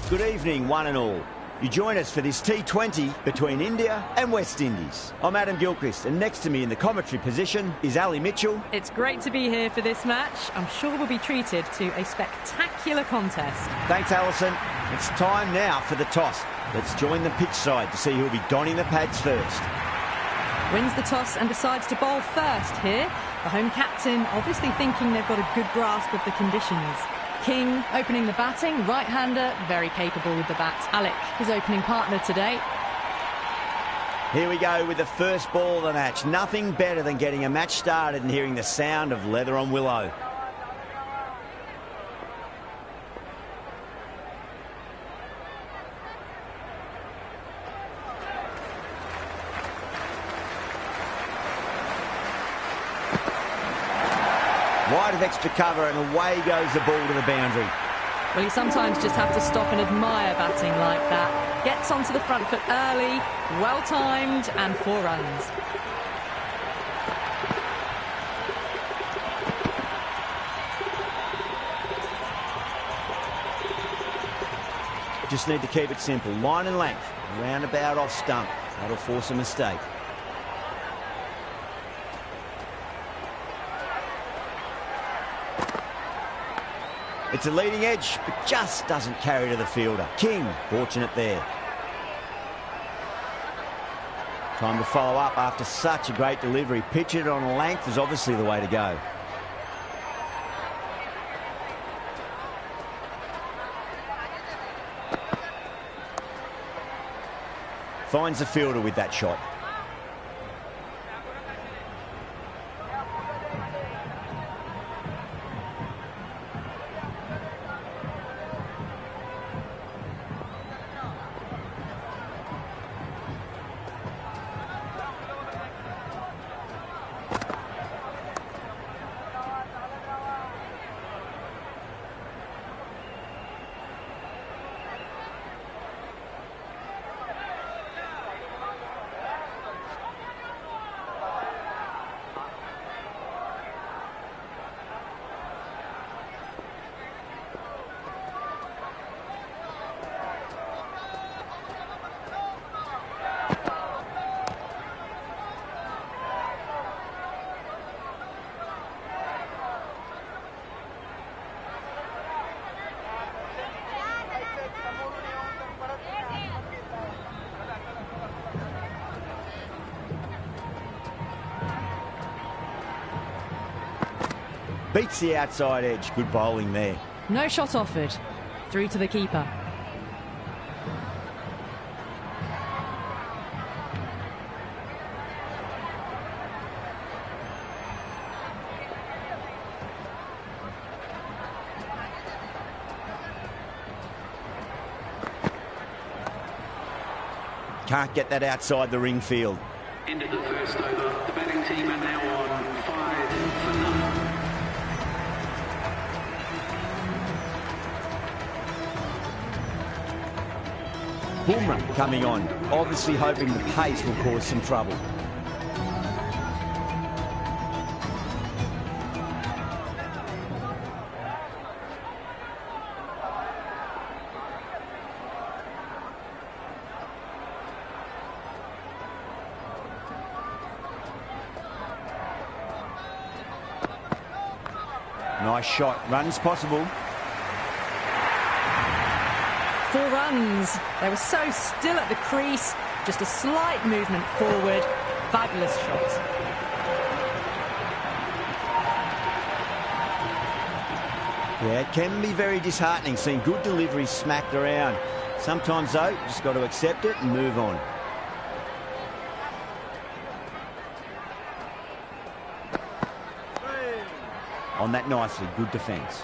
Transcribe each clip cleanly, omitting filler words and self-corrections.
Good evening, one and all. You join us for this T20 between India and West Indies. I'm Adam Gilchrist, and next to me in the commentary position is Ali Mitchell. It's great to be here for this match. I'm sure we'll be treated to a spectacular contest. Thanks, Alison. It's time now for the toss. Let's join the pitch side to see who'll be donning the pads first. Wins the toss and decides to bowl first here. The home captain obviously thinking they've got a good grasp of the conditions. King opening the batting, right-hander, very capable with the bat. Alec, his opening partner today. Here we go with the first ball of the match. Nothing better than getting a match started and hearing the sound of leather on willow. Wide of extra cover, and away goes the ball to the boundary. Well, you sometimes just have to stop and admire batting like that. Gets onto the front foot early, well-timed, and 4 runs. Just need to keep it simple. Line and length, roundabout off stump. That'll force a mistake. It's a leading edge, but just doesn't carry to the fielder. King, fortunate there. Time to follow up after such a great delivery. Pitch it on a length is obviously the way to go. Finds the fielder with that shot. Beats the outside edge. Good bowling there. No shot offered. Through to the keeper. Can't get that outside the ring field. End of the first over. The batting team are now on 5 for none. Bumrah coming on, obviously hoping the pace will cause some trouble. Nice shot, runs possible. 4 runs. They were so still at the crease. Just a slight movement forward. Fabulous shot. Yeah, it can be very disheartening seeing good deliveries smacked around. Sometimes, though, you just got to accept it and move on. On that nicely, good defence.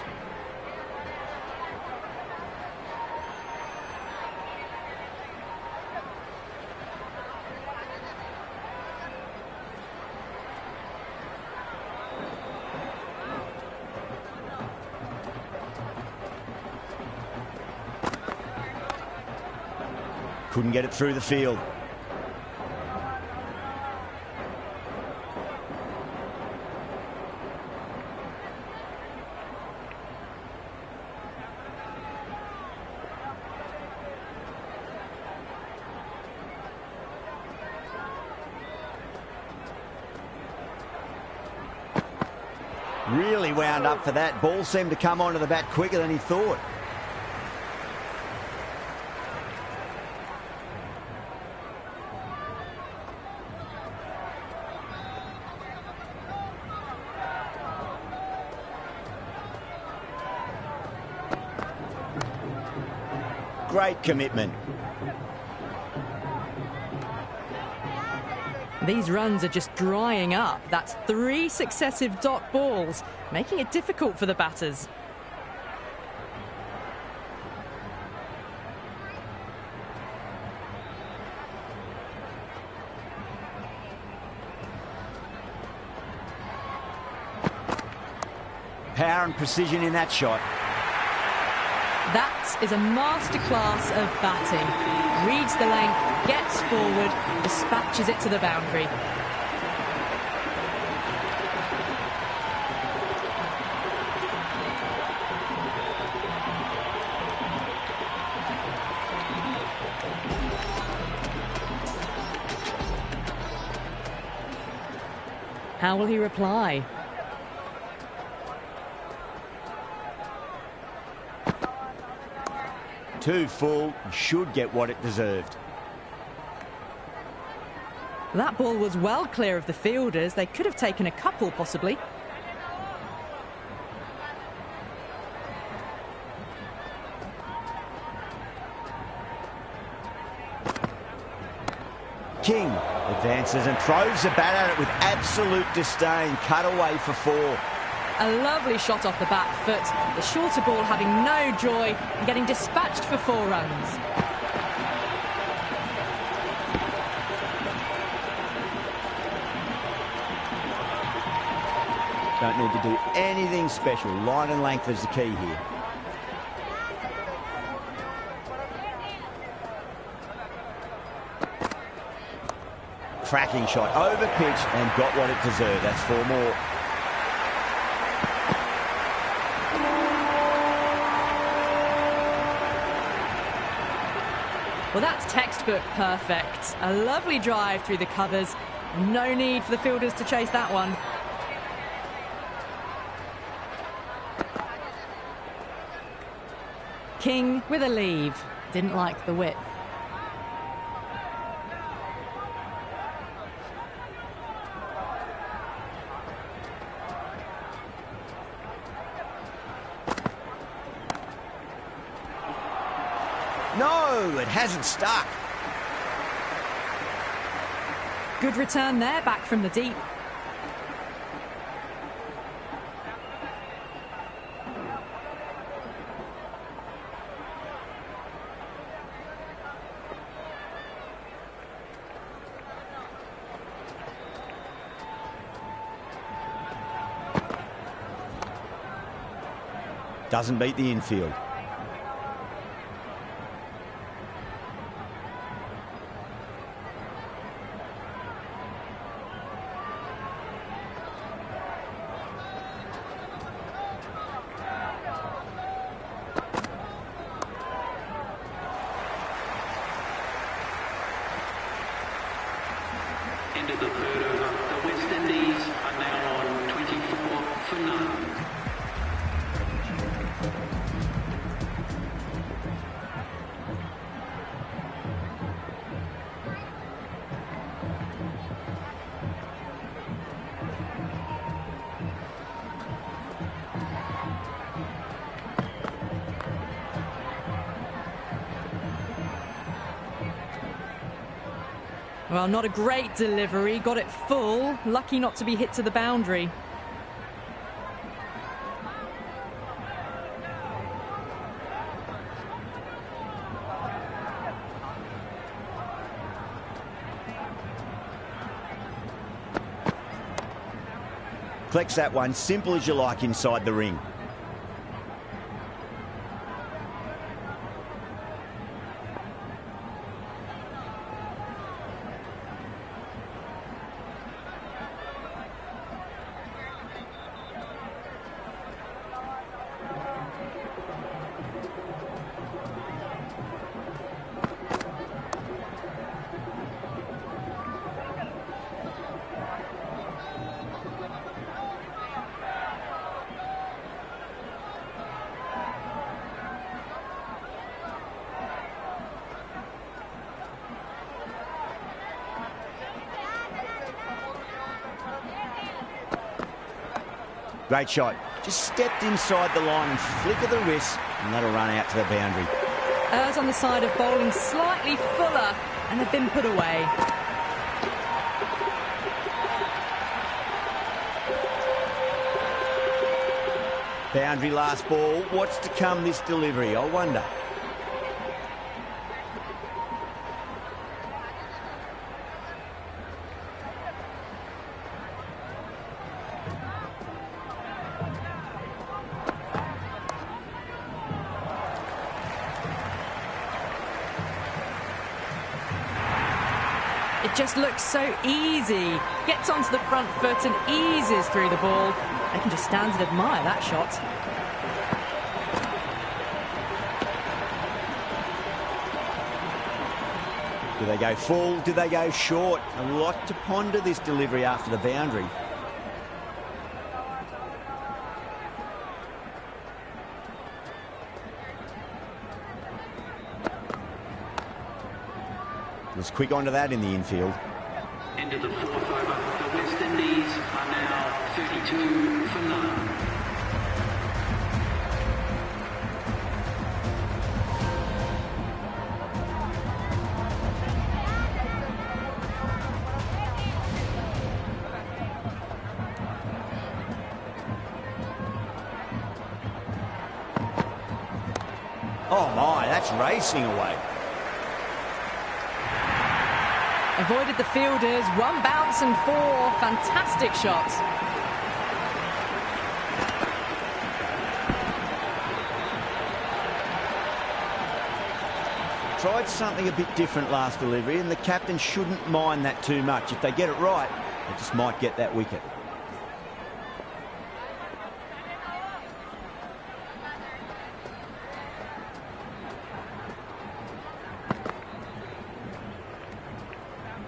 Couldn't get it through the field. Really wound up for that. Ball seemed to come onto the bat quicker than he thought. Great commitment. These runs are just drying up. That's 3 successive dot balls, making it difficult for the batters. Power and precision in that shot. That is a masterclass of batting. Reads the length, gets forward, dispatches it to the boundary. How will he reply? Too full, should get what it deserved. That ball was well clear of the fielders. They could have taken a couple, possibly. King advances and throws the bat at it with absolute disdain. Cut away for 4. A lovely shot off the back foot. The shorter ball having no joy and getting dispatched for 4 runs. Don't need to do anything special. Line and length is the key here. Cracking shot, over pitch and got what it deserved. That's 4 more. Well, that's textbook perfect. A lovely drive through the covers. No need for the fielders to chase that one. King with a leave. Didn't like the width. No, it hasn't stuck. Good return there, back from the deep. Doesn't beat the infield. End of the 3rd over. The West Indies are now on 24 for none. Well, not a great delivery. Got it full. Lucky not to be hit to the boundary. Collects that one, simple as you like inside the ring. Great shot. Just stepped inside the line and flick of the wrist, and that'll run out to the boundary. Errs on the side of bowling slightly fuller, and they've been put away. Boundary last ball. What's to come this delivery, I wonder? It just looks so easy. Gets onto the front foot and eases through the ball. They can just stand and admire that shot. Do they go full? Do they go short? A lot to ponder this delivery after the boundary. Was quick onto that in the infield. End of the fourth over. The West Indies are now 32 for none. Oh my, that's racing away. Avoided the fielders, one bounce and four. Fantastic shots. Tried something a bit different last delivery, and the captain shouldn't mind that too much. If they get it right, they just might get that wicket.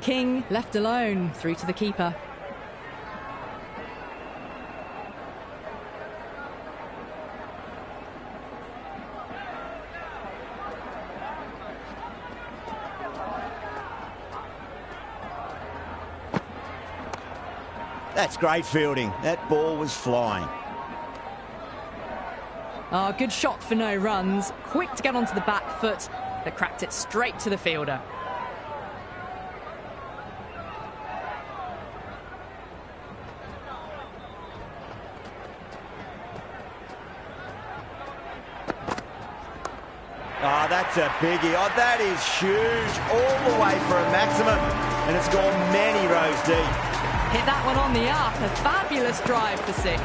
King left alone, through to the keeper. That's great fielding. That ball was flying. Ah, good shot for no runs. Quick to get onto the back foot, but cracked it straight to the fielder. Oh, that's a biggie. Oh, that is huge. All the way for a maximum. And it's gone many rows deep. Hit that one on the up. A fabulous drive for six.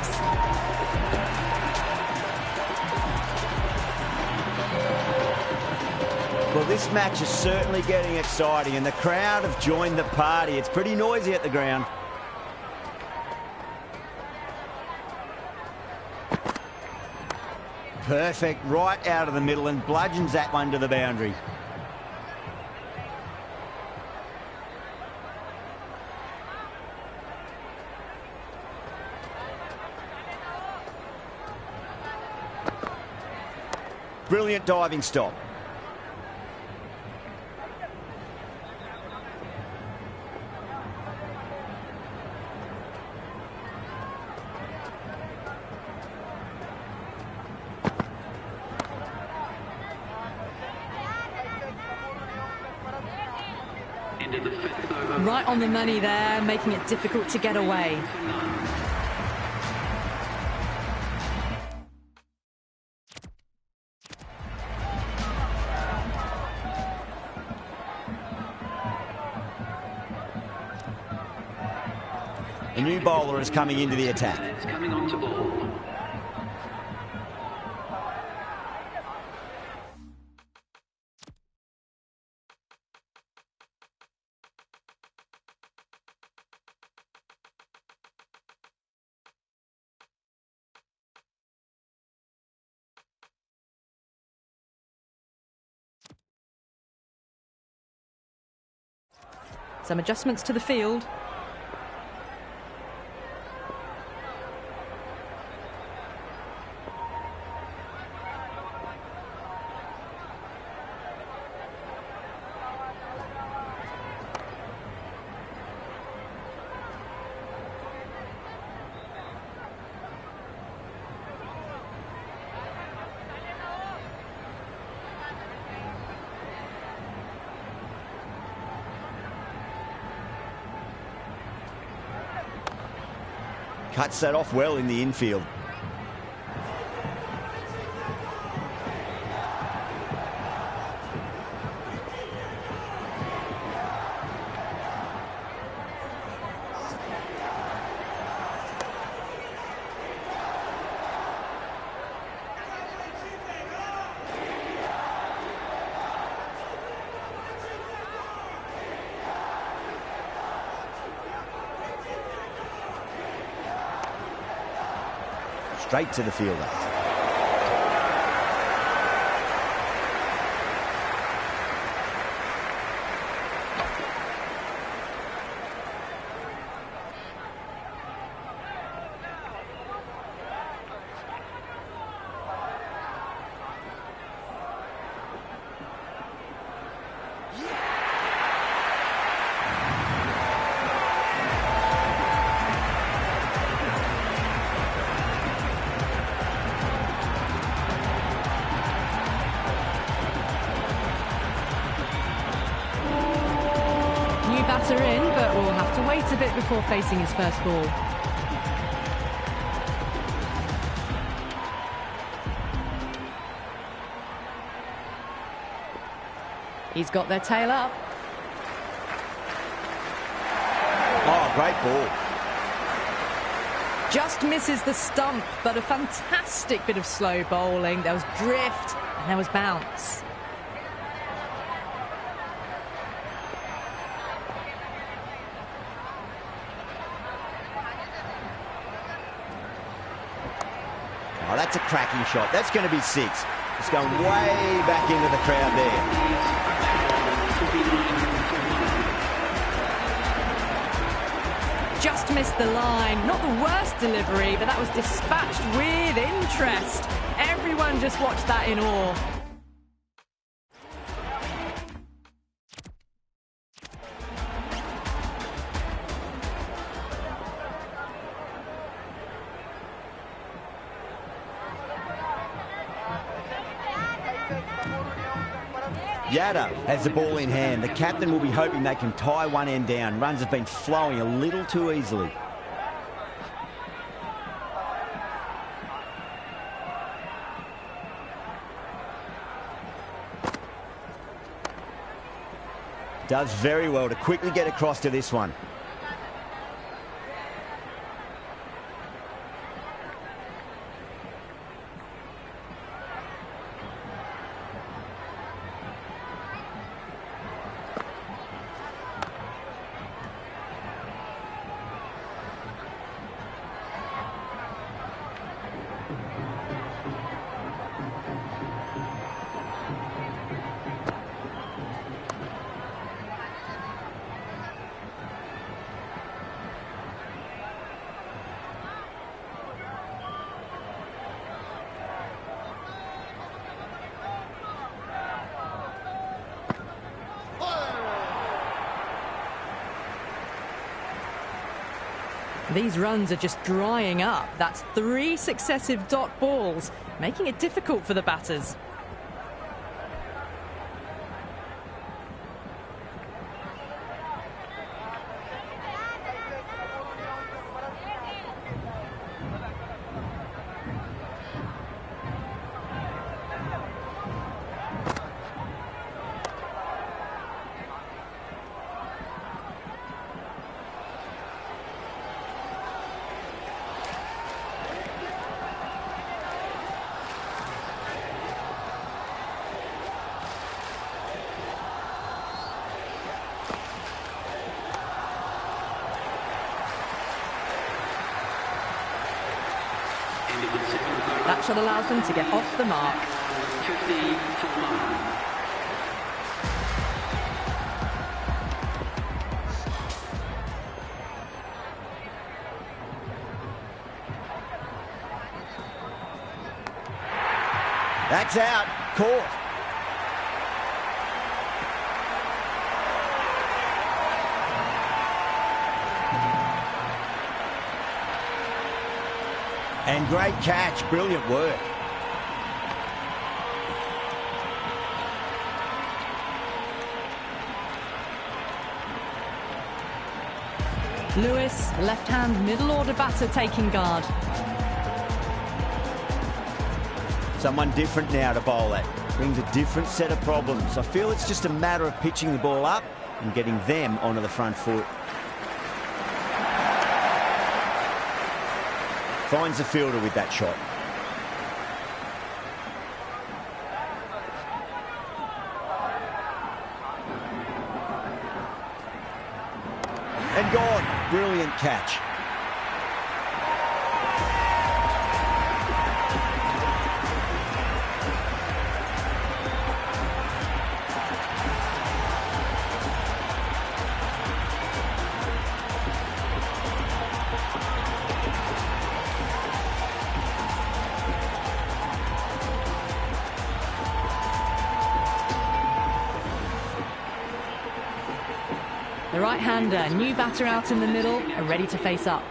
Well, this match is certainly getting exciting, and the crowd have joined the party. It's pretty noisy at the ground. Perfect, right out of the middle, and bludgeons that one to the boundary. Brilliant diving stop. Right on the money there, making it difficult to get away. The new bowler is coming into the attack. It's coming on to ball. Some adjustments to the field. Cuts that off well in the infield. Straight to the fielder. Batter in, but will have to wait a bit before facing his first ball. He's got their tail up. Oh, great ball. Just misses the stump, but a fantastic bit of slow bowling. There was drift and there was bounce. Oh, that's a cracking shot. That's going to be 6. It's going way back into the crowd there. Just missed the line. Not the worst delivery, but that was dispatched with interest. Everyone just watched that in awe. Yadav has the ball in hand. The captain will be hoping they can tie one end down. Runs have been flowing a little too easily. Does very well to quickly get across to this one. These runs are just drying up. That's 3 successive dot balls, making it difficult for the batters. That shot allows them to get off the mark. 50 for 1. That's out. Caught. And great catch. Brilliant work. Lewis, left-hand middle-order batter taking guard. Someone different now to bowl at. Brings a different set of problems. I feel it's just a matter of pitching the ball up and getting them onto the front foot. Finds the fielder with that shot. And gone. Brilliant catch. The right-hander, new batter out in the middle, are ready to face up.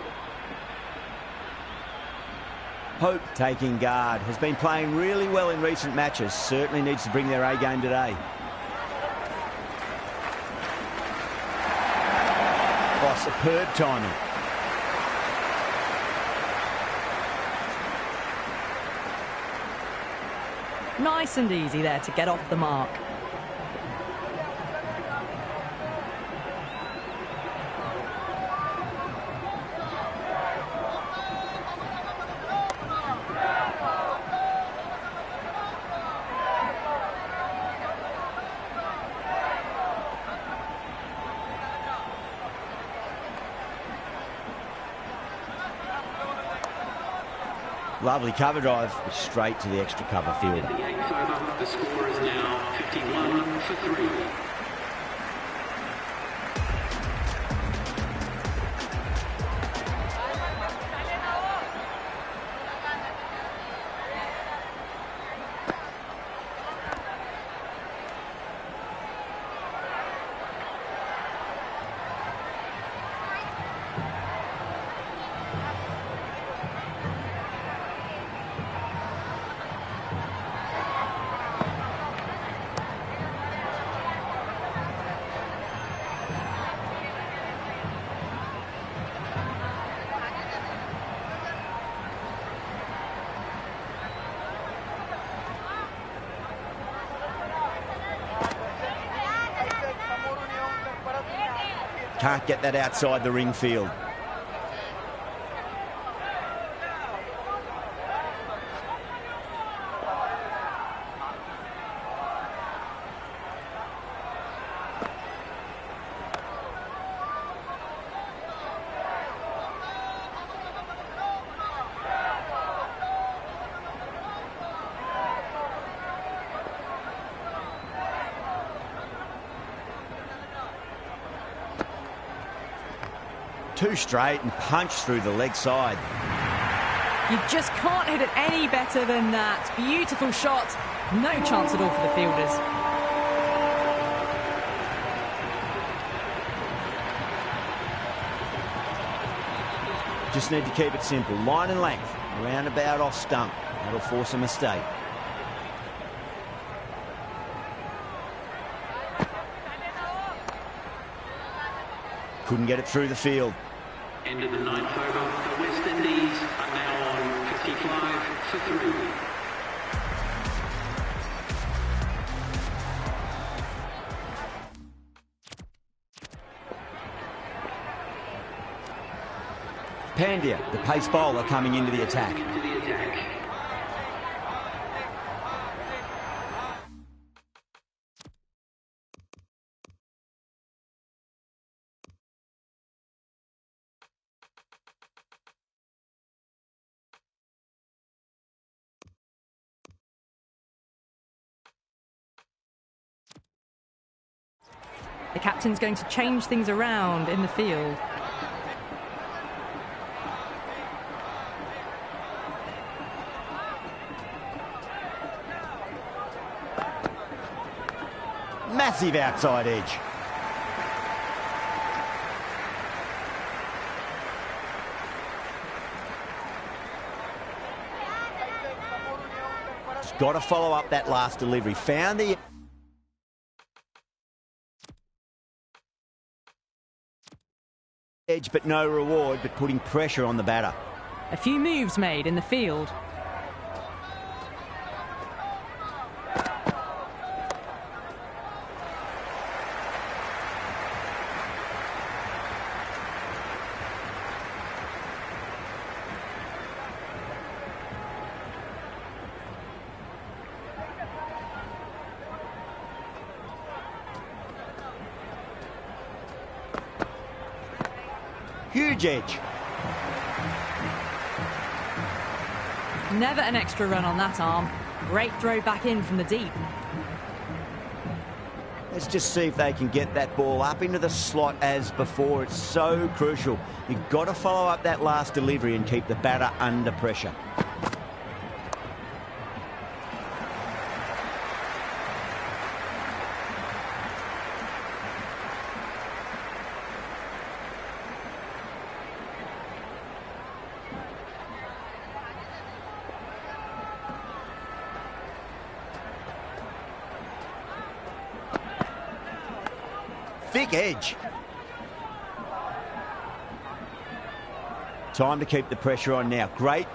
Hope taking guard. Has been playing really well in recent matches. Certainly needs to bring their A game today. Oh, superb timing. Nice and easy there to get off the mark. Lovely cover drive, straight to the extra cover field. In the 8th over, the score is now 51 for 3. Can't get that outside the ring field. Two straight and punch through the leg side. You just can't hit it any better than that. Beautiful shot. No chance at all for the fielders. Just need to keep it simple. Line and length. Roundabout off stump. That'll force a mistake. Couldn't get it through the field. End of the 9th over, the West Indies are now on 55 for 3. Pandya, the pace bowler, coming into the attack. The captain's going to change things around in the field. Massive outside edge. Just got to follow up that last delivery. Found the Edge, but no reward, but putting pressure on the batter. A few moves made in the field. Huge edge. Never an extra run on that arm. Great throw back in from the deep. Let's just see if they can get that ball up into the slot as before. It's so crucial. You've got to follow up that last delivery and keep the batter under pressure. Thick edge. Time to keep the pressure on now. Great.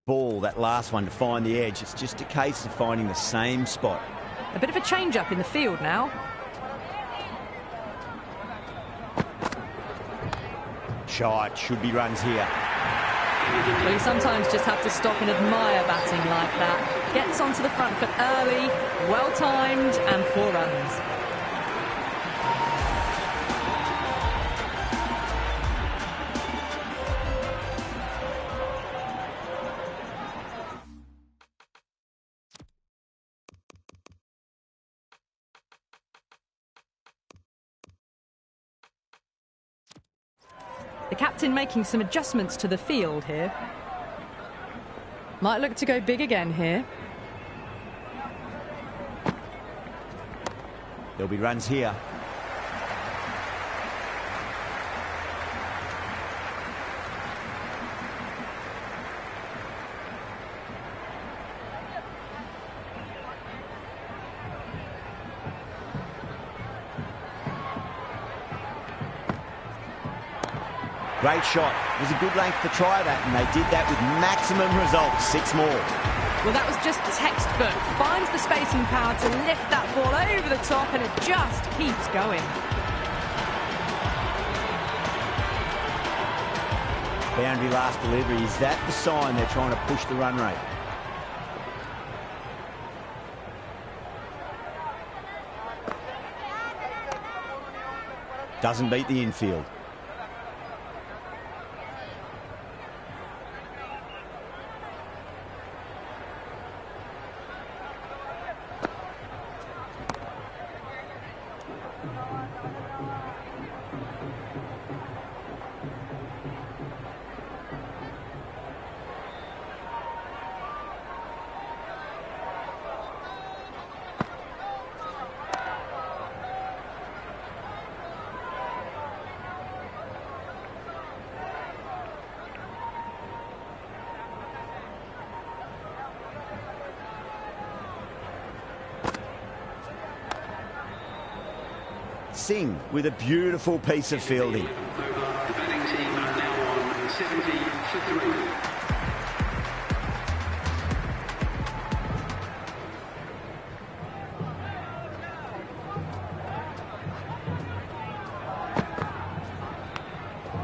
Ball, that last one to find the edge. It's just a case of finding the same spot. A bit of a change-up in the field now. Shot, should be runs here. Well, you sometimes just have to stop and admire batting like that. Gets onto the front foot early, well-timed, and 4 runs. The captain making some adjustments to the field here. Might look to go big again here. There'll be runs here. Great shot. It was a good length to try that, and they did that with maximum results. 6 more. Well, that was just textbook. Finds the space and power to lift that ball over the top, and it just keeps going. Boundary last delivery. Is that the sign they're trying to push the run rate? Doesn't beat the infield. Singh with a beautiful piece of fielding. The batting team are now on 70 for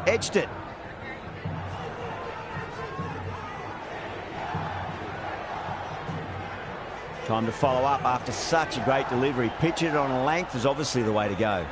3. Edged it. Time to follow up after such a great delivery. Pitch it on a length is obviously the way to go.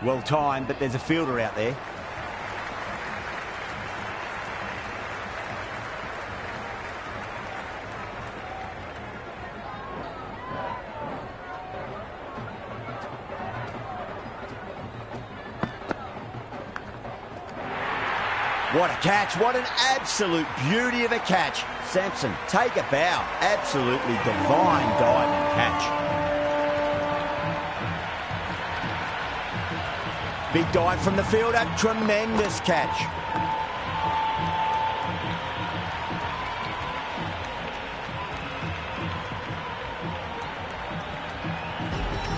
Well timed, but there's a fielder out there. What a catch. What an absolute beauty of a catch. Sampson, take a bow. Absolutely divine dive and catch. Big dive from the fielder. Tremendous catch.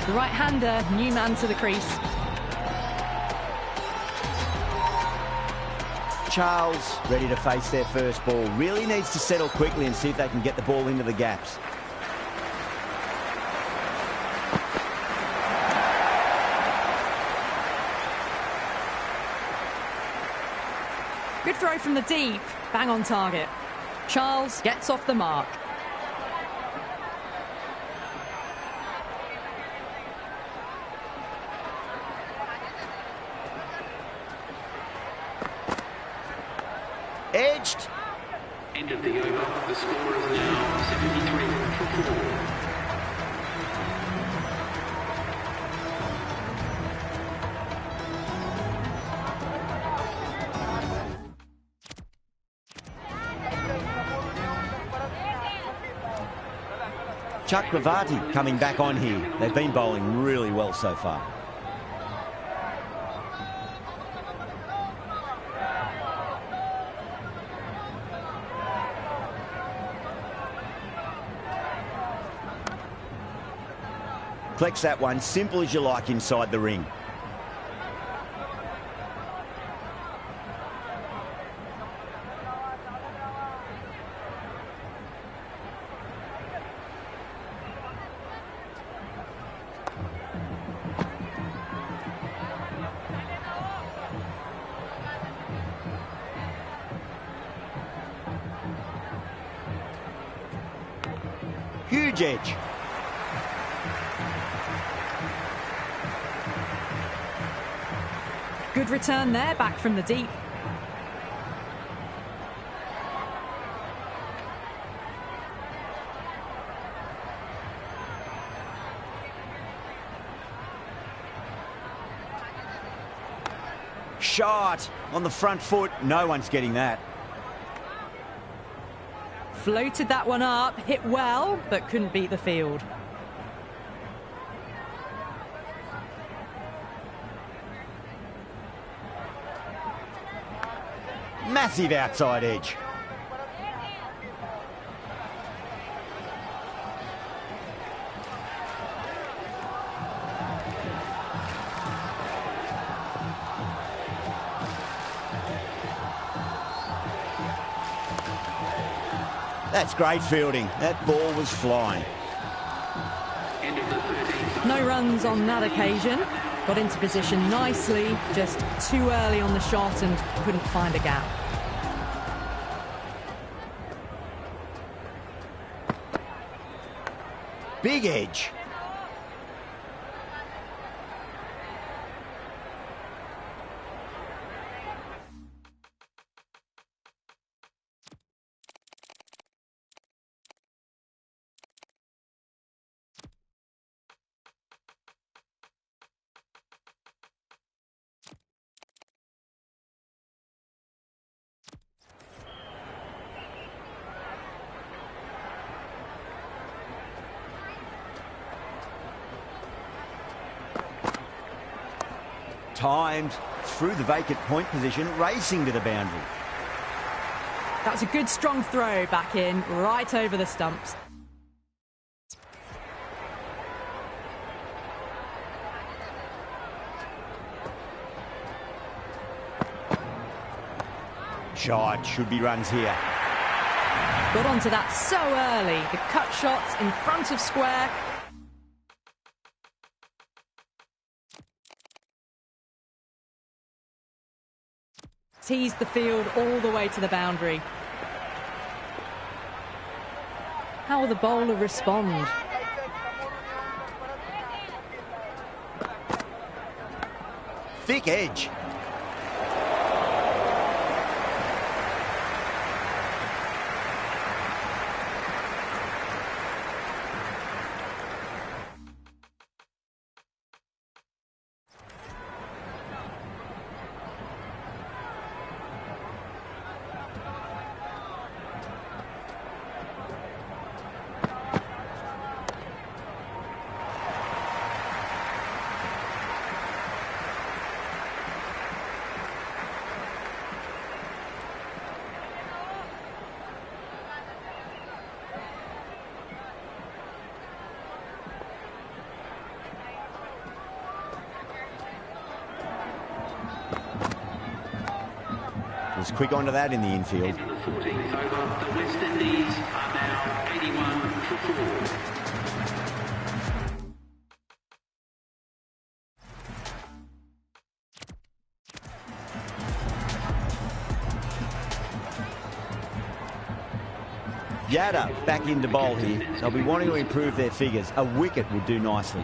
The right-hander, new man to the crease. Charles, ready to face their first ball, really needs to settle quickly and see if they can get the ball into the gaps. Good throw from the deep, bang on target. Charles gets off the mark. Edged. End of the over. The score is now 73 for 4. Chakravarti coming back on here. They've been bowling really well so far. Flex that one, simple as you like inside the ring. Huge edge. Good return there, back from the deep. Shot on the front foot. No one's getting that. Floated that one up, hit well, but couldn't beat the field. Massive outside edge. That's great fielding. That ball was flying. End of the 13th. No runs on that occasion. Got into position nicely, just too early on the shot and couldn't find a gap. Big edge. Timed through the vacant point position, racing to the boundary. That's a good strong throw back in, right over the stumps. Shot, should be runs here. Got onto that so early. The cut shots in front of square. Teased the field all the way to the boundary. How will the bowler respond? Thick edge. Was quick onto that in the infield. Into the 14th over, the West Indies are now 81 for 4. Yada back into bowl here. They'll be wanting to improve their figures. A wicket would do nicely.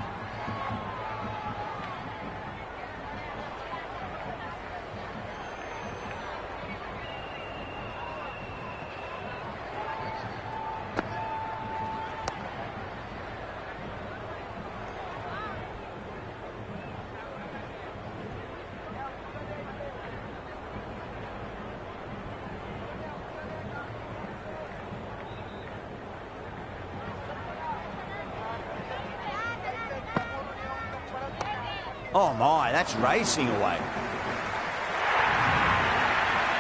Oh my, that's racing away.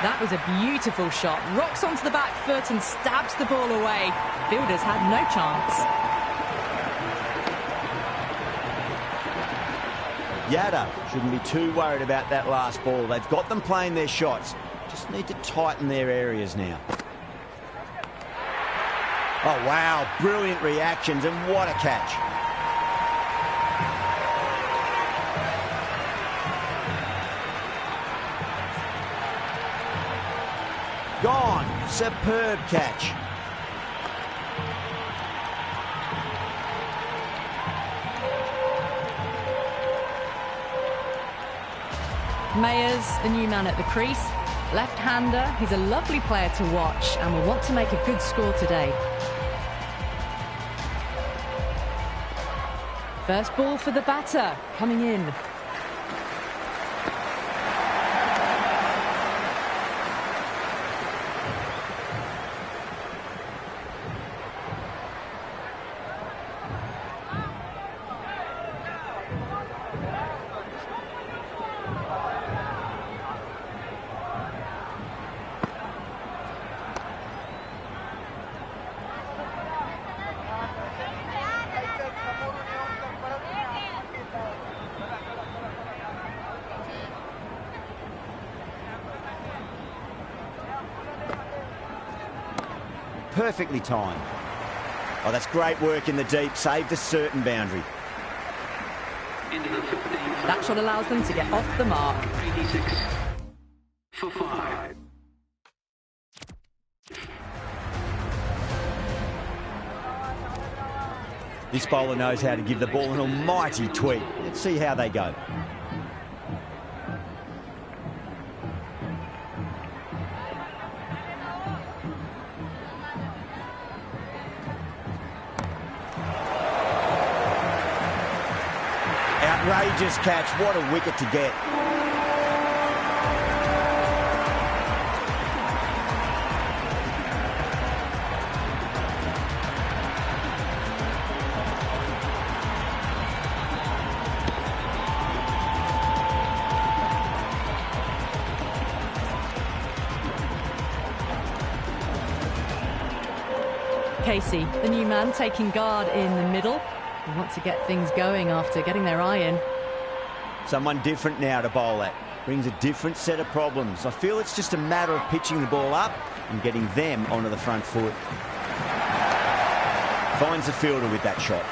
That was a beautiful shot. Rocks onto the back foot and stabs the ball away. Fielders had no chance. Yada shouldn't be too worried about that last ball. They've got them playing their shots. Just need to tighten their areas now. Oh wow, brilliant reactions and what a catch. Gone. Superb catch. Mayers, a new man at the crease. Left-hander, he's a lovely player to watch and will want to make a good score today. First ball for the batter, coming in. Perfectly timed. Oh, that's great work in the deep. Saved a certain boundary. Into the 15th. That shot allows them to get off the mark. 86 for 5. This bowler knows how to give the ball an almighty tweak. Let's see how they go. Outrageous catch. What a wicket to get. Casey, the new man, taking guard in the middle. They want to get things going after getting their eye in. Someone different now to bowl at. Brings a different set of problems. I feel it's just a matter of pitching the ball up and getting them onto the front foot. Finds the fielder with that shot.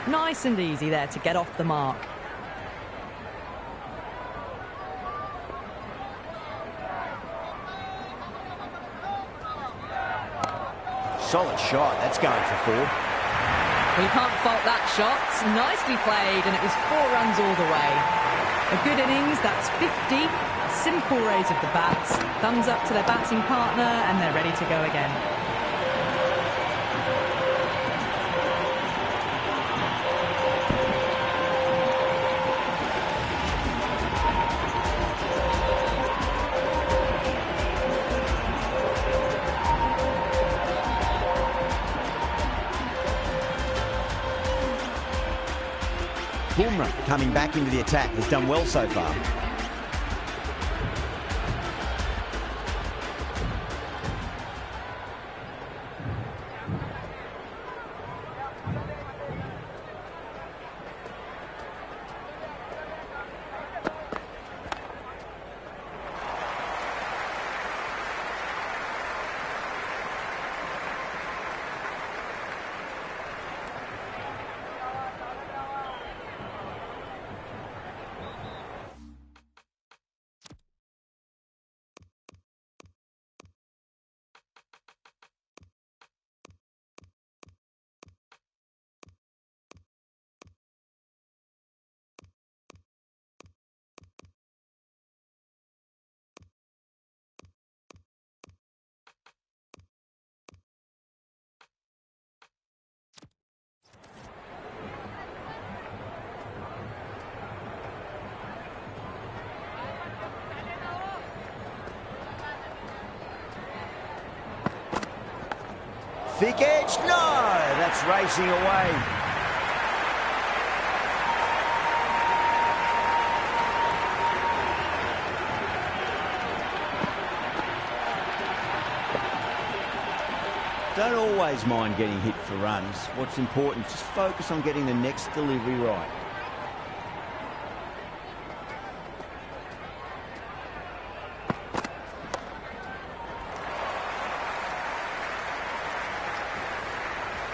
Nice and easy there to get off the mark. Solid shot. That's going for 4. Well, you can't fault that shot. Nicely played, and it was 4 runs all the way. A good innings, that's 50. A simple raise of the bats. Thumbs up to their batting partner, and they're ready to go again. Bumrah, coming back into the attack, has done well so far. Thick edge, no! That's racing away. Don't always mind getting hit for runs. What's important is just focus on getting the next delivery right.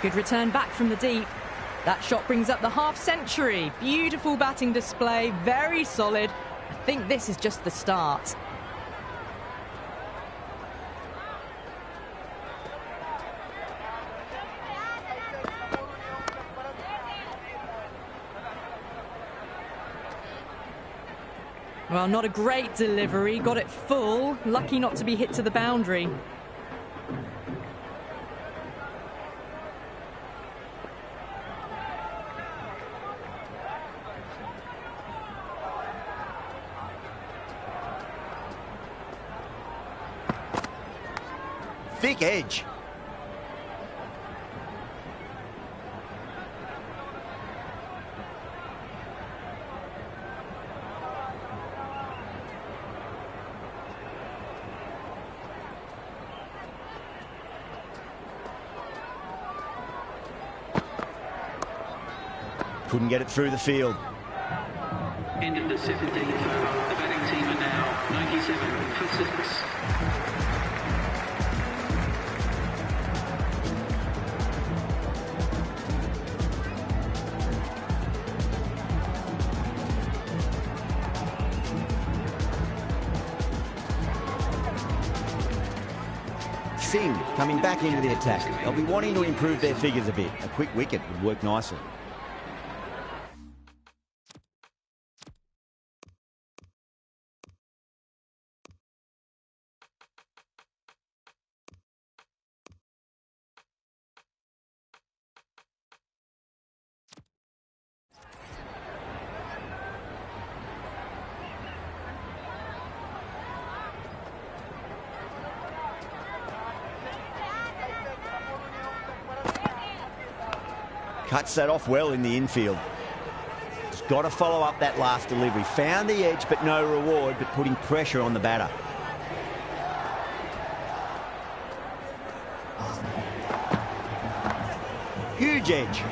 Good return back from the deep. That shot brings up the half-century. Beautiful batting display, very solid. I think this is just the start. Well, not a great delivery. Got it full. Lucky not to be hit to the boundary. Thick edge. Couldn't get it through the field. End of the 17th over. The batting team are now 97 for 6. Singh coming back into the attack. They'll be wanting to improve their figures a bit. A quick wicket would work nicely. Cuts that off well in the infield. Just got to follow up that last delivery. Found the edge, but no reward, but putting pressure on the batter. Huge edge.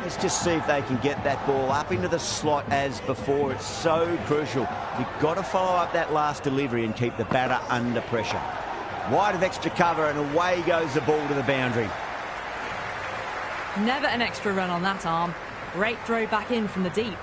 Let's just see if they can get that ball up into the slot as before. It's so crucial. You've got to follow up that last delivery and keep the batter under pressure. Wide of extra cover and away goes the ball to the boundary. Never an extra run on that arm. Great throw back in from the deep.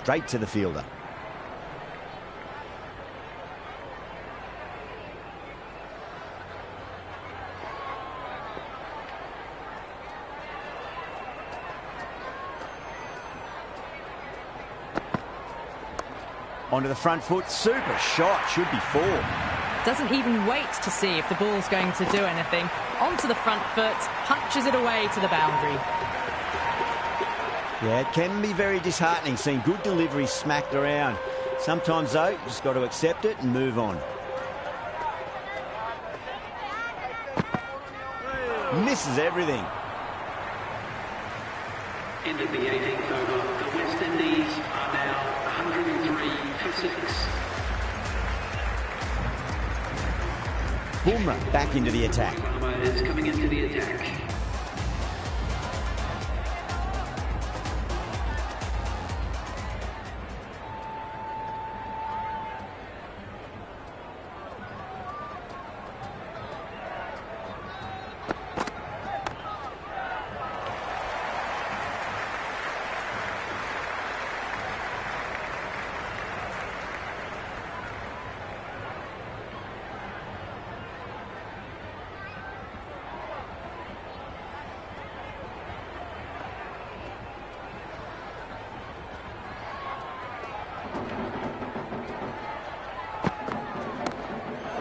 straight to the fielder. Onto the front foot, super shot, should be 4. Doesn't even wait to see if the ball's going to do anything. Onto the front foot, punches it away to the boundary. Yeah, it can be very disheartening seeing good delivery smacked around. Sometimes, though, you just got to accept it and move on. Misses everything. End of the 18th over. The West Indies are now 103 for 6. Bumrah back into the attack. Is coming into the attack.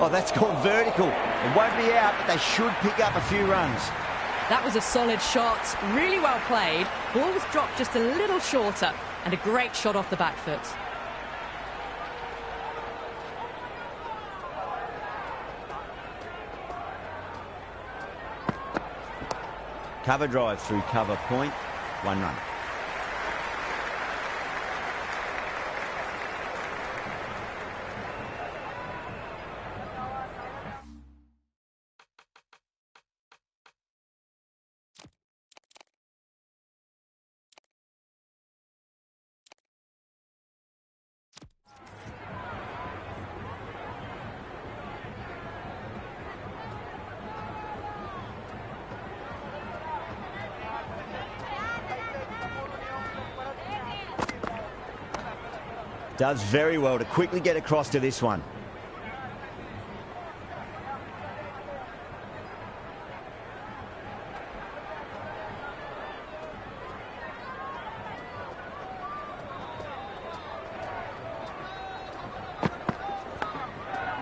Oh, that's gone vertical. It won't be out, but they should pick up a few runs. That was a solid shot, really well played. Ball was dropped just a little shorter, and a great shot off the back foot. Cover drive through cover point, 1 run. Does very well to quickly get across to this one.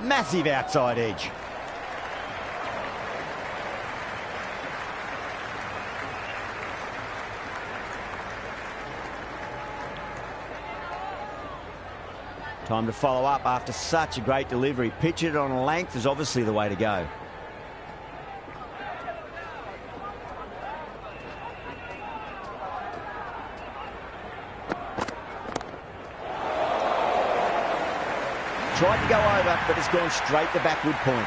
Massive outside edge. Time to follow up after such a great delivery. Pitch it on a length is obviously the way to go. Tried to go over, but it's gone straight to backward point.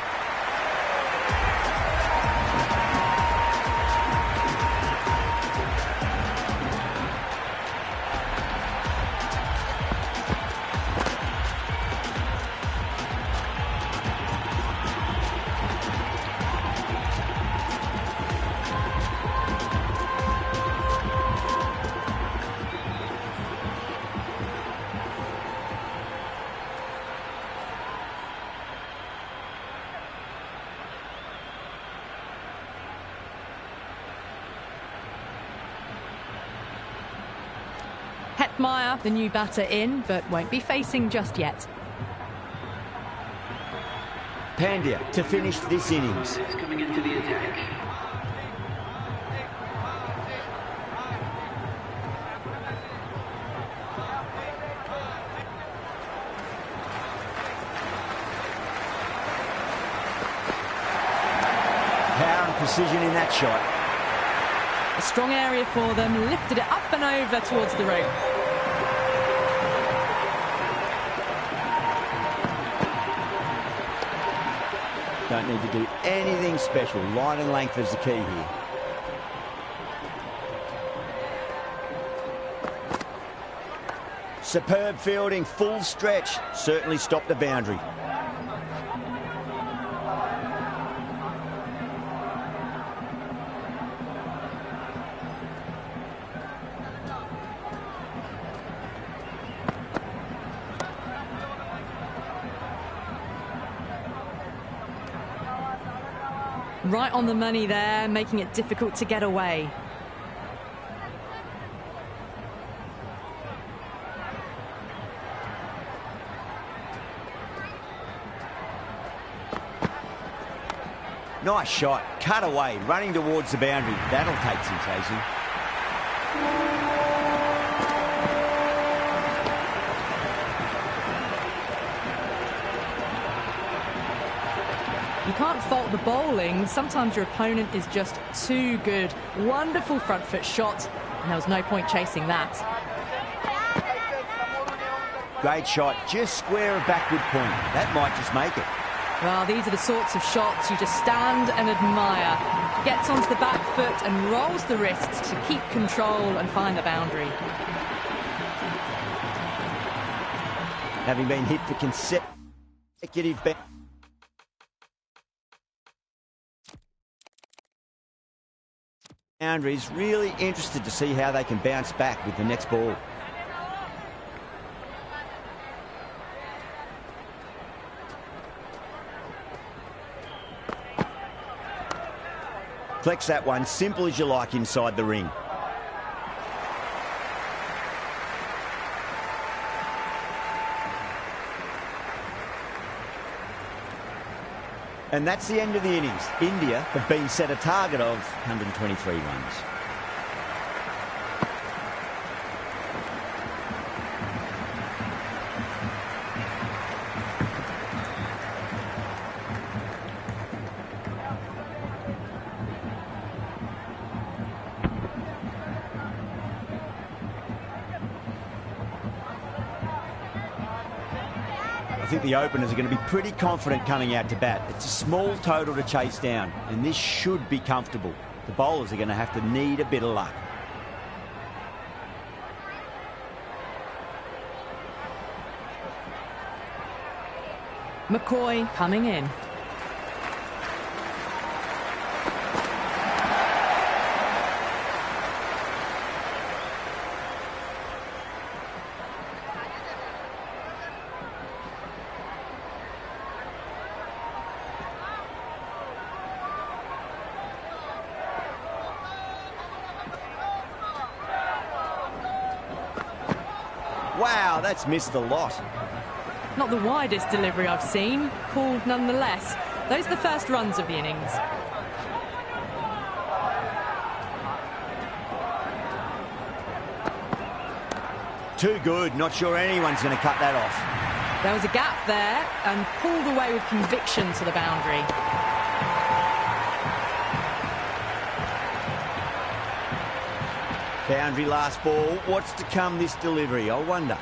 Hetmeyer, the new batter, in, but won't be facing just yet. Pandya to finish this innings. Is coming into the attack. Power and precision in that shot. A strong area for them, lifted it up and over towards the rope. Don't need to do anything special. Line and length is the key here. Superb fielding, full stretch. Certainly stopped the boundary. Right on the money there, making it difficult to get away. Nice shot, cut away, running towards the boundary. That'll take some chasing. You can't fault the bowling. Sometimes your opponent is just too good. Wonderful front foot shot, and there was no point chasing that. Great shot, just square a backward point. That might just make it. Well, these are the sorts of shots you just stand and admire. Gets onto the back foot and rolls the wrists to keep control and find the boundary. Having been hit for consecutive boundaries, really interested to see how they can bounce back with the next ball. Flex that one, simple as you like inside the ring. And that's the end of the innings. India have been set a target of 123 runs. I think the openers are going to be pretty confident coming out to bat. It's a small total to chase down, and this should be comfortable. The bowlers are going to have to need a bit of luck. McCoy coming in. Wow, that's missed a lot. Not the widest delivery I've seen, called nonetheless. Those are the first runs of the innings. Too good, not sure anyone's going to cut that off. There was a gap there and pulled away with conviction to the boundary. Boundary last ball. What's to come this delivery, I wonder.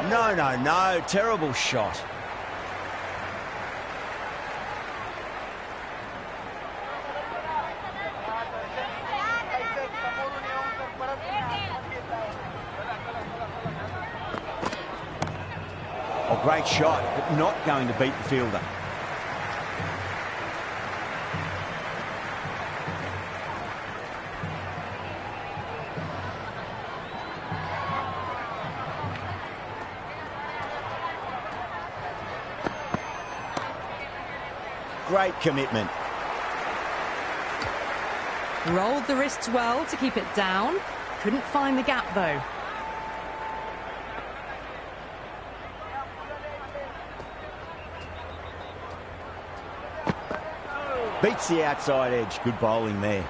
No. Terrible shot. Oh, great shot, but not going to beat the fielder. Great commitment. Rolled the wrists well to keep it down. Couldn't find the gap though. Beats the outside edge. Good bowling there.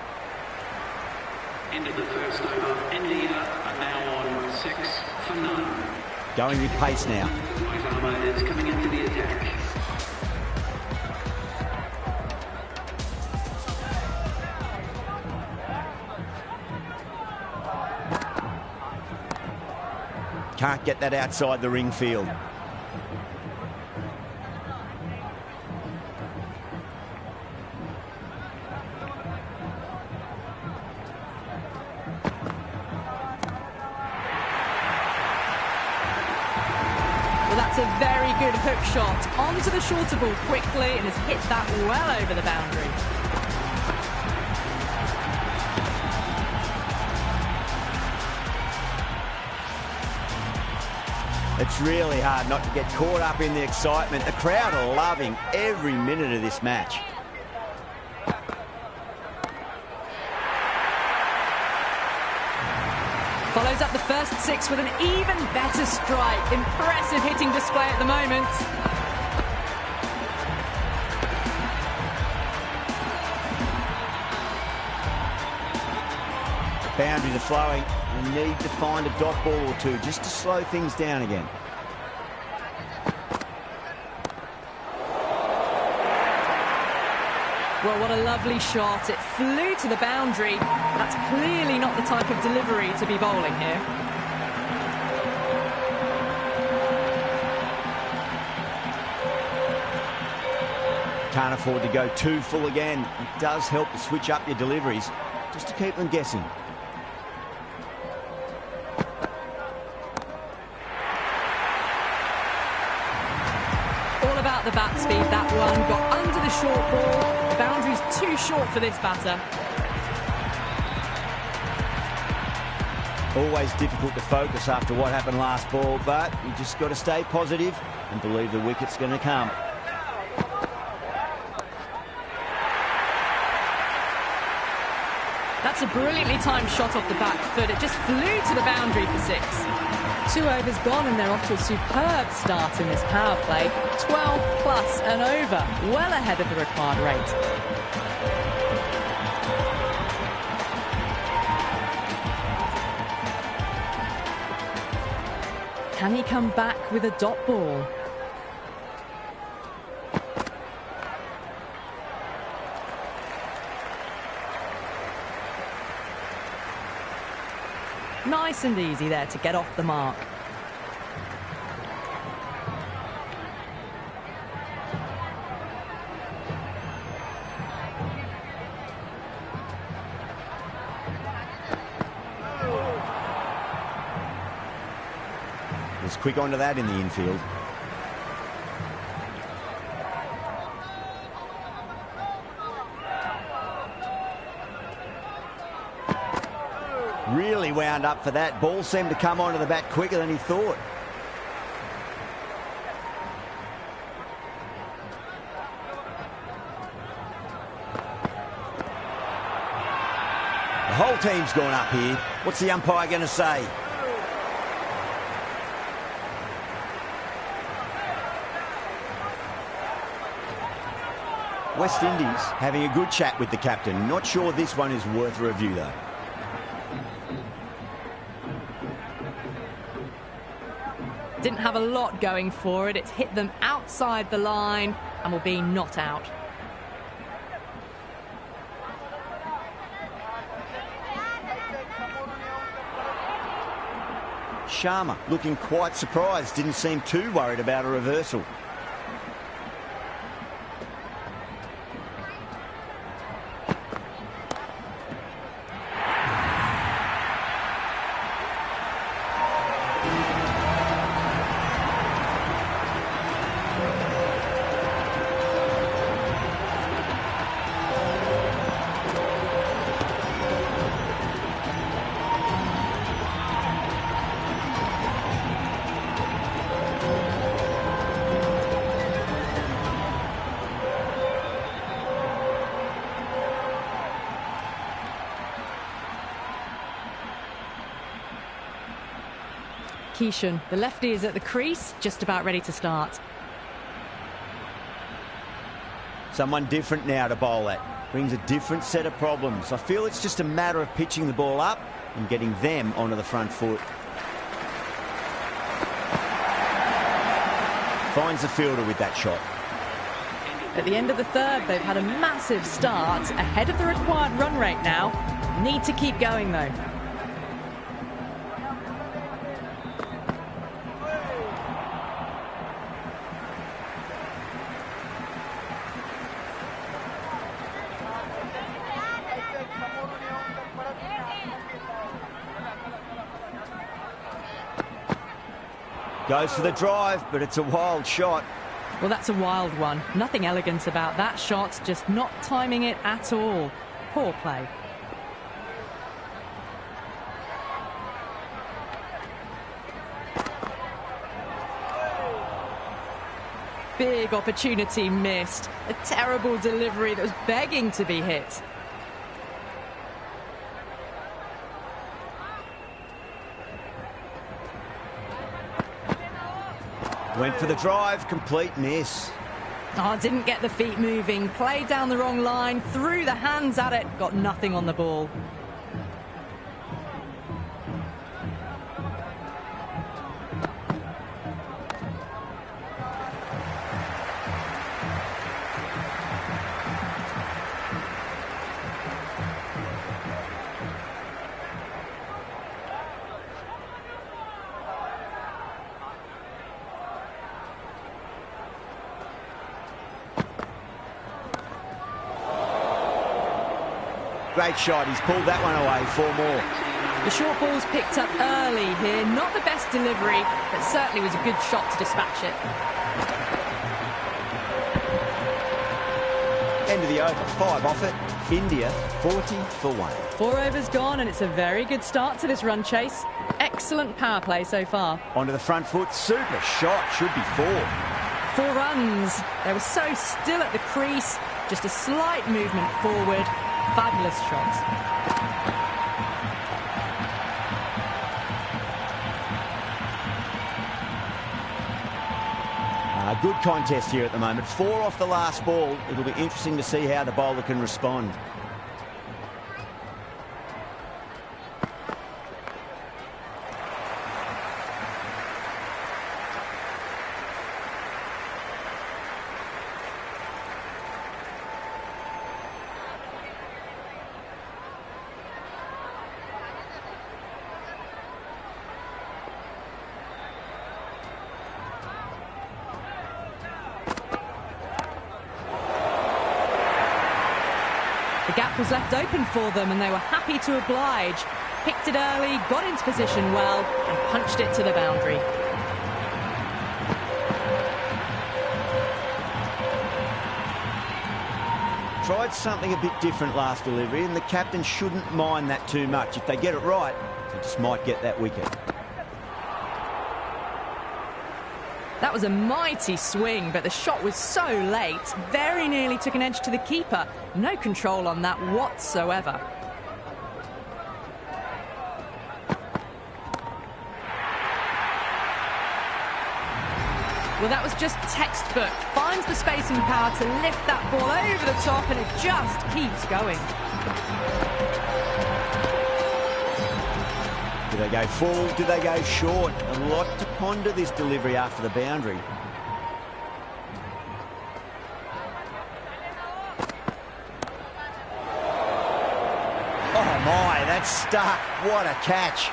End of the first over. India are now on 6 for none. Going with pace now. Ahmed is coming into the attack. Can't get that outside the ring field. Well, that's a very good hook shot. Onto the shorter ball quickly and has hit that well over the boundary. It's really hard not to get caught up in the excitement. The crowd are loving every minute of this match. Follows up the first 6 with an even better strike. Impressive hitting display at the moment. Boundaries are flowing. You need to find a dot ball or two just to slow things down again. Well, what a lovely shot. It flew to the boundary. That's clearly not the type of delivery to be bowling here. Can't afford to go too full again. It does help to switch up your deliveries just to keep them guessing. All about the bat speed, that one. Got under the short ball. The boundary's too short for this batter. Always difficult to focus after what happened last ball, but you just got to stay positive and believe the wicket's going to come. That's a brilliantly timed shot off the back foot. It just flew to the boundary for 6. 2 overs gone and they're off to a superb start in this power play. 12 plus and over, well ahead of the required rate. Can he come back with a dot ball? Nice and easy there to get off the mark. Was quick onto that in the infield. Really wound up for that. Ball seemed to come onto the bat quicker than he thought. The whole team's gone up here. What's the umpire going to say? West Indies having a good chat with the captain. Not sure this one is worth a review though. Didn't have a lot going for it. It's hit them outside the line and will be not out. Sharma looking quite surprised. Didn't seem too worried about a reversal. Kishan, the lefty, is at the crease, just about ready to start. Someone different now to bowl at. Brings a different set of problems. I feel it's just a matter of pitching the ball up and getting them onto the front foot. Finds the fielder with that shot. At the end of the third, they've had a massive start, ahead of the required run rate now. Need to keep going though. Goes for the drive, but it's a wild shot. Well, that's a wild one. Nothing elegant about that shot, just not timing it at all. Poor play. big opportunity missed. A terrible delivery that was begging to be hit. Went for the drive, complete miss. Oh, didn't get the feet moving, played down the wrong line, threw the hands at it, got nothing on the ball. Great shot, he's pulled that one away, 4 more. The short ball's picked up early here, not the best delivery, but certainly was a good shot to dispatch it. End of the over, 5 off it. India 40 for 1. 4 overs gone, and it's a very good start to this run chase. Excellent power play so far. Onto the front foot, super shot, should be 4. 4 runs. They were so still at the crease, just a slight movement forward. Fabulous shots. Good contest here at the moment. 4 off the last ball. It'll be interesting to see how the bowler can respond. The gap was left open for them and they were happy to oblige. Picked it early, got into position well and punched it to the boundary. Tried something a bit different last delivery and the captain shouldn't mind that too much. If they get it right, they just might get that wicket. That was a mighty swing, but the shot was so late. Very nearly took an edge to the keeper. No control on that whatsoever. Well, that was just textbook. Finds the space and power to lift that ball over the top, and it just keeps going. Do they go full? Do they go short? A lot to ponder this delivery after the boundary. Oh my, that's stuck. What a catch.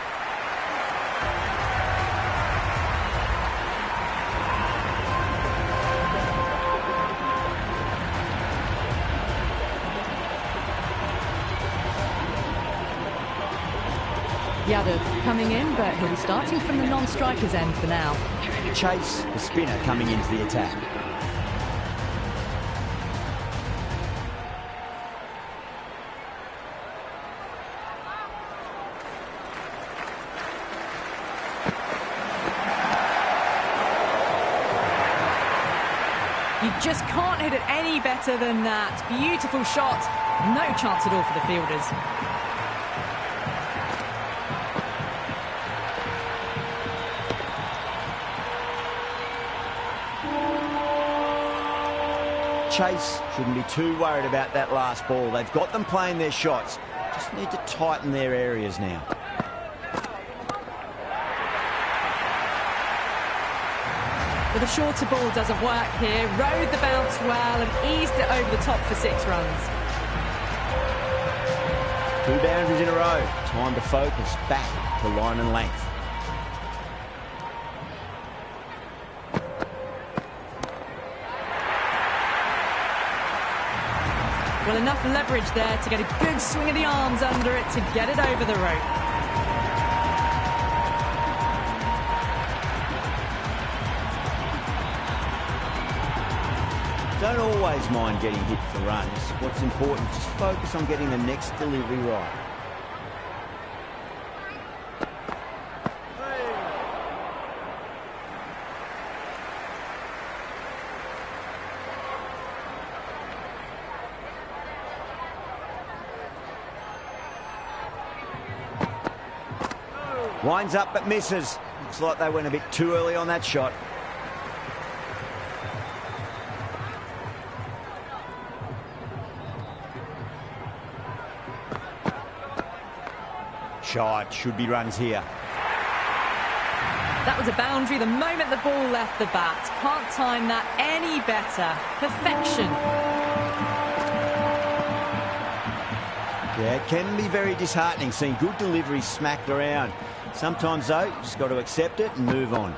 Yadav coming in, but he'll be starting from the non-striker's end for now. Chase, the spinner, coming into the attack. You just can't hit it any better than that. Beautiful shot. No chance at all for the fielders. Chase shouldn't be too worried about that last ball. They've got them playing their shots. Just need to tighten their areas now. But the shorter ball doesn't work here. Rode the bounce well and eased it over the top for 6 runs. 2 boundaries in a row. Time to focus back to line and length. Well, enough leverage there to get a good swing of the arms under it to get it over the rope. Don't always mind getting hit for runs. What's important, just focus on getting the next delivery right. Winds up but misses. Looks like they went a bit too early on that shot. Shot, should be runs here. That was a boundary the moment the ball left the bat. Can't time that any better. Perfection. Yeah, it can be very disheartening seeing good delivery smacked around. Sometimes, though, you just got to accept it and move on.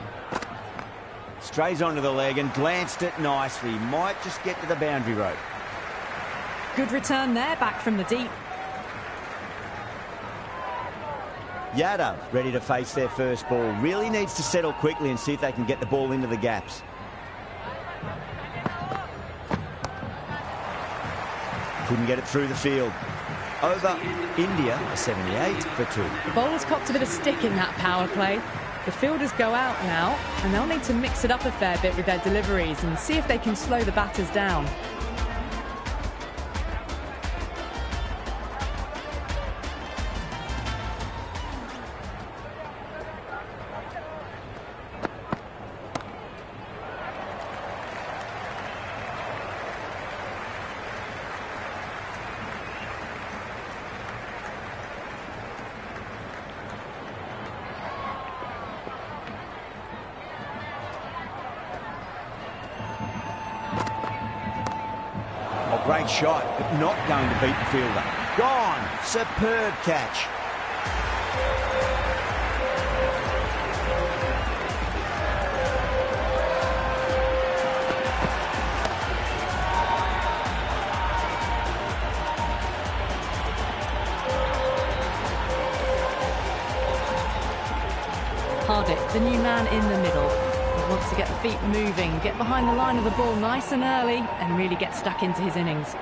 Strays onto the leg and glanced it nicely. Might just get to the boundary rope. Good return there, back from the deep. Yadav ready to face their first ball. Really needs to settle quickly and see if they can get the ball into the gaps. Couldn't get it through the field. Over India, a 78 for 2. The bowler's copped a bit of stick in that power play. The fielders go out now, and they'll need to mix it up a fair bit with their deliveries and see if they can slow the batters down. Great shot, but not going to beat the fielder. Gone. Superb catch. Hardik, the new man in the middle. He wants to get the feet moving, get behind the line of the ball nice and early, and really get stuck into his innings.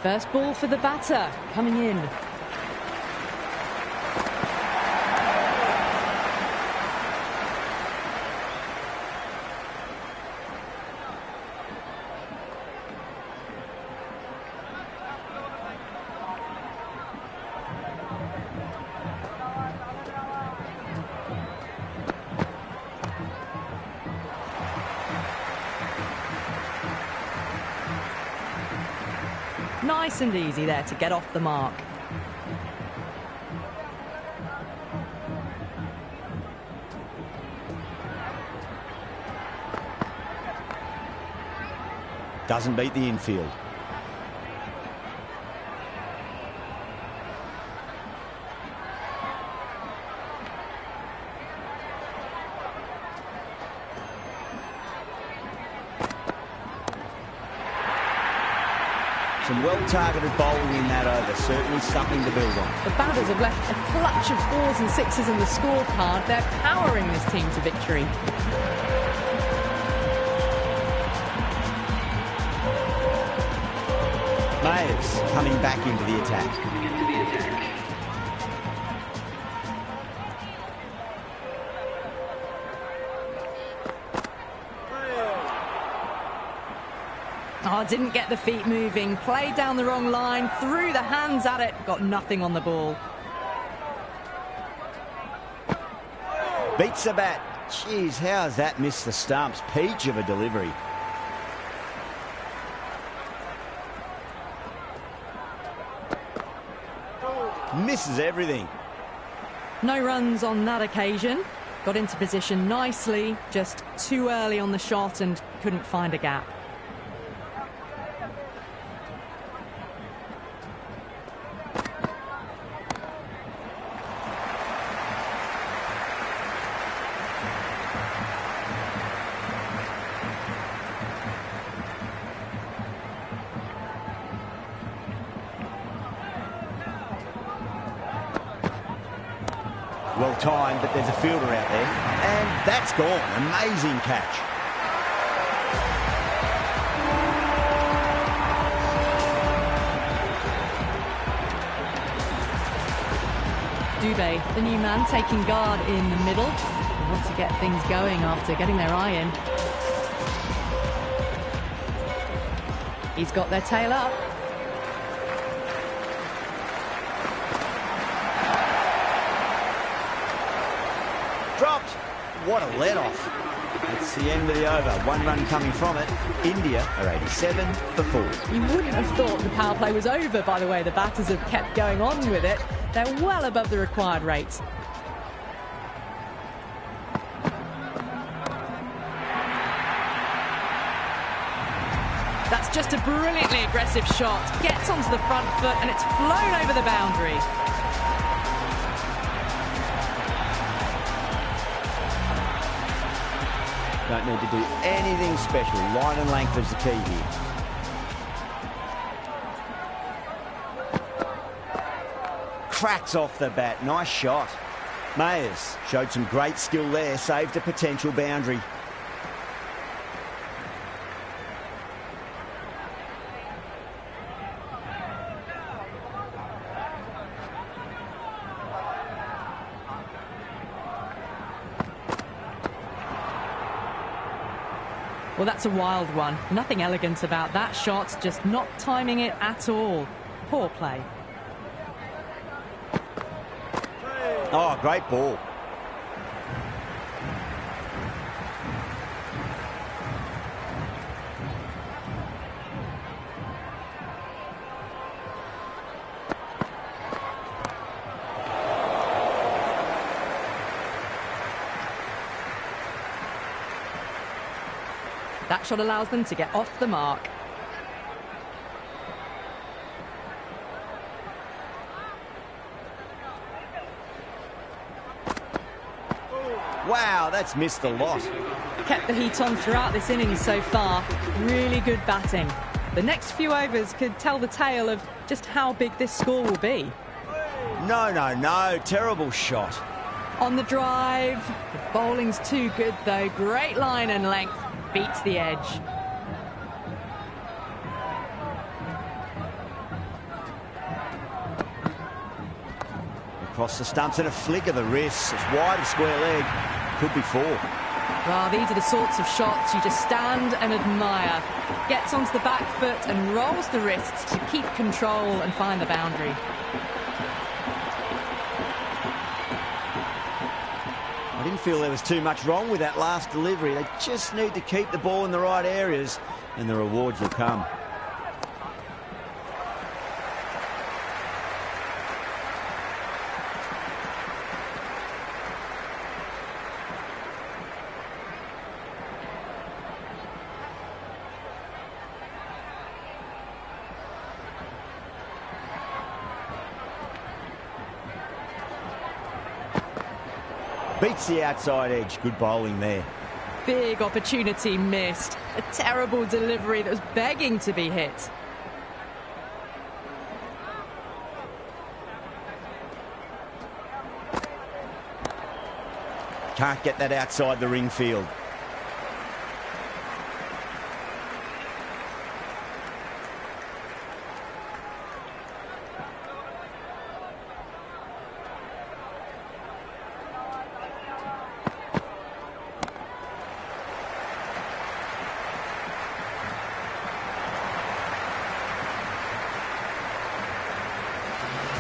First ball for the batter, coming in. Nice and easy there to get off the mark. Doesn't beat the infield. Some well-targeted bowling in that over. Certainly something to build on. The batters have left a clutch of 4s and 6s in the scorecard. They're powering this team to victory. Mayers coming back into the attack. Oh, didn't get the feet moving. Played down the wrong line, threw the hands at it, got nothing on the ball. Beats the bat. Jeez, how has that missed the stumps? Peach of a delivery. Misses everything. No runs on that occasion. Got into position nicely, just too early on the shot and couldn't find a gap. Well timed, but there's a fielder out there. And that's gone. Amazing catch. Dubé, the new man, taking guard in the middle. They want to get things going after getting their eye in. He's got their tail up. what a let-off. It's the end of the over. 1 run coming from it. India are 87 for 4. You wouldn't have thought the power play was over by the way the batters have kept going on with it. They're well above the required rate. That's just a brilliantly aggressive shot. Gets onto the front foot and it's flown over the boundary. Don't need to do anything special. Line and length is the key here. Cracks off the bat. Nice shot. Mayers showed some great skill there. Saved a potential boundary. Well, that's a wild one. Nothing elegant about that shot, just not timing it at all. Poor play. Oh, great ball. That shot allows them to get off the mark. Wow, that's missed a lot. Kept the heat on throughout this innings so far. Really good batting. The next few overs could tell the tale of just how big this score will be. No. Terrible shot. On the drive. The bowling's too good, though. Great line and length. Beats the edge. Across the stumps and a flick of the wrist. It's wide of square leg. Could be 4. Well, these are the sorts of shots you just stand and admire. Gets onto the back foot and rolls the wrists to keep control and find the boundary. I didn't feel there was too much wrong with that last delivery. They just need to keep the ball in the right areas and the rewards will come. Beats the outside edge. Good bowling there. Big opportunity missed. A terrible delivery that was begging to be hit. Can't get that outside the ring field.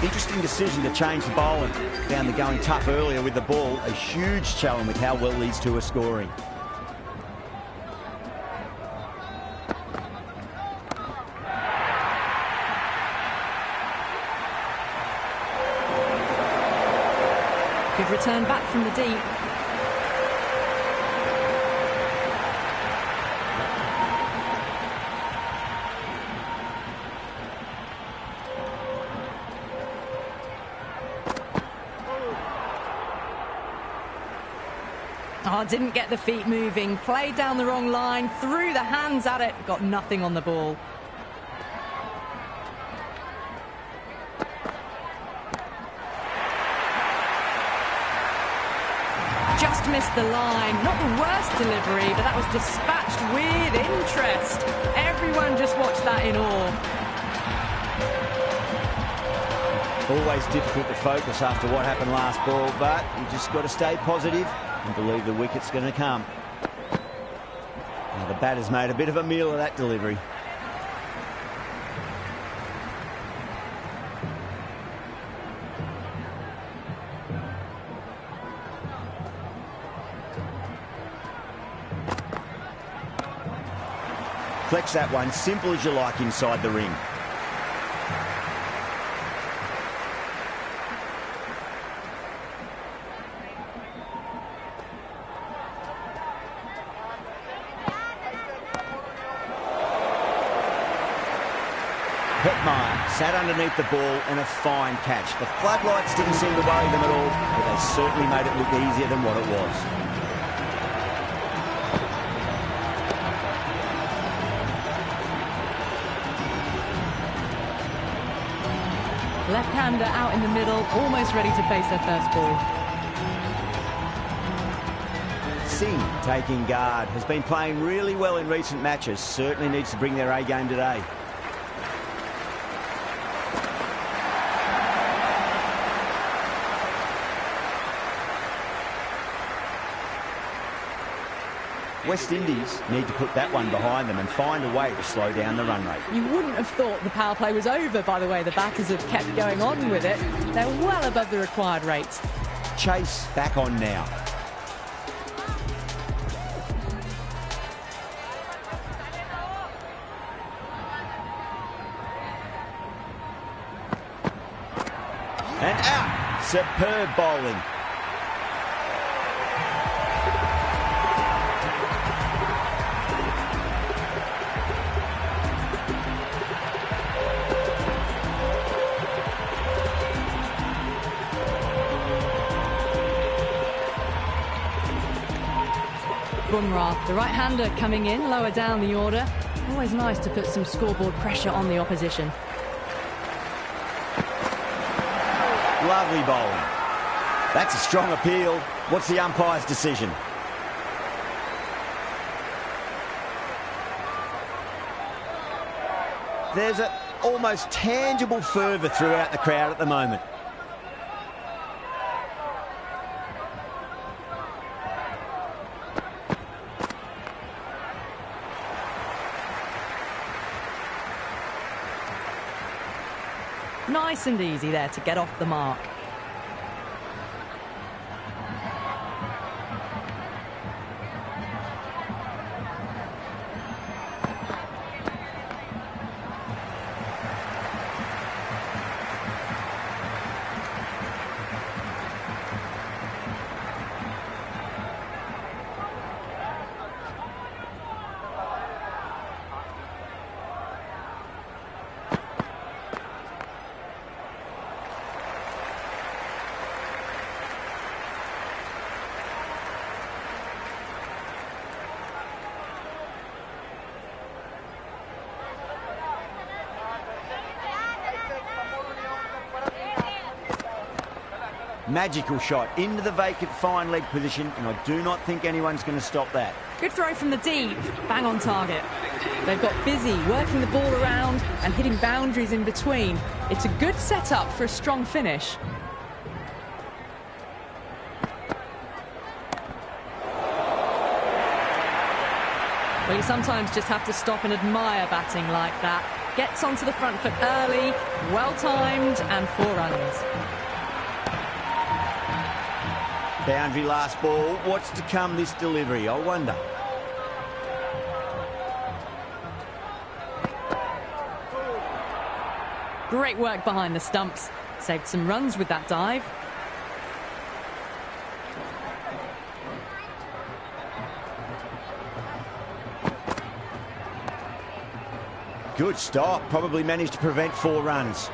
Interesting decision to change the bowling. Found the going tough earlier with the ball. A huge challenge with how well these two are scoring. Good return back from the deep. Oh, didn't get the feet moving. Played down the wrong line. Threw the hands at it. Got nothing on the ball. Just missed the line. Not the worst delivery, but that was dispatched with interest. Everyone just watched that in awe. Always difficult to focus after what happened last ball, but you just got to stay positive and believe the wicket's going to come. Now the batter's made a bit of a meal of that delivery. Deflects that one, simple as you like, inside the ring. Sat underneath the ball and a fine catch. The floodlights didn't seem to worry them at all, but they certainly made it look easier than what it was. Left-hander out in the middle, almost ready to face their first ball. Singh taking guard, has been playing really well in recent matches, certainly needs to bring their A game today. West Indies need to put that one behind them and find a way to slow down the run rate. You wouldn't have thought the power play was over, by the way. The batters have kept going on with it. They're well above the required rate. Chase back on now. And out. Superb bowling. Bumrah, the right-hander coming in, lower down the order. Always nice to put some scoreboard pressure on the opposition. Lovely bowling. That's a strong appeal. What's the umpire's decision? There's an almost tangible fervour throughout the crowd at the moment. Nice and easy there to get off the mark. Magical shot into the vacant fine leg position, and I do not think anyone's going to stop that. Good throw from the deep, bang on target. They've got busy working the ball around and hitting boundaries in between. It's a good setup for a strong finish. Well, you sometimes just have to stop and admire batting like that. Gets onto the front foot early, well-timed, and 4 runs. Boundary last ball. What's to come this delivery, I wonder? Great work behind the stumps. Saved some runs with that dive. Good stop. Probably managed to prevent 4 runs.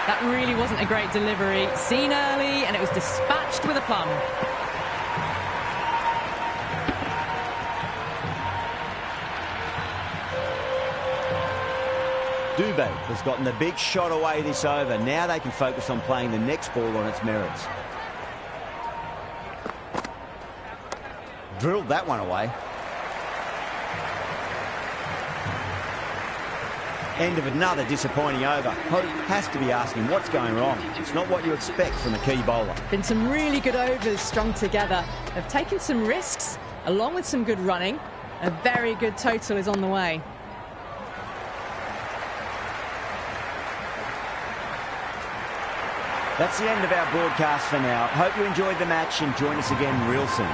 That really wasn't a great delivery. Seen early, and it was dispatched with a plum. Dubé has gotten the big shot away this over. Now they can focus on playing the next ball on its merits. Drilled that one away. End of another disappointing over. Hope has to be asking what's going wrong. It's not what you expect from a key bowler. Been some really good overs strung together. They've taken some risks, along with some good running. A very good total is on the way. That's the end of our broadcast for now. Hope you enjoyed the match and join us again real soon.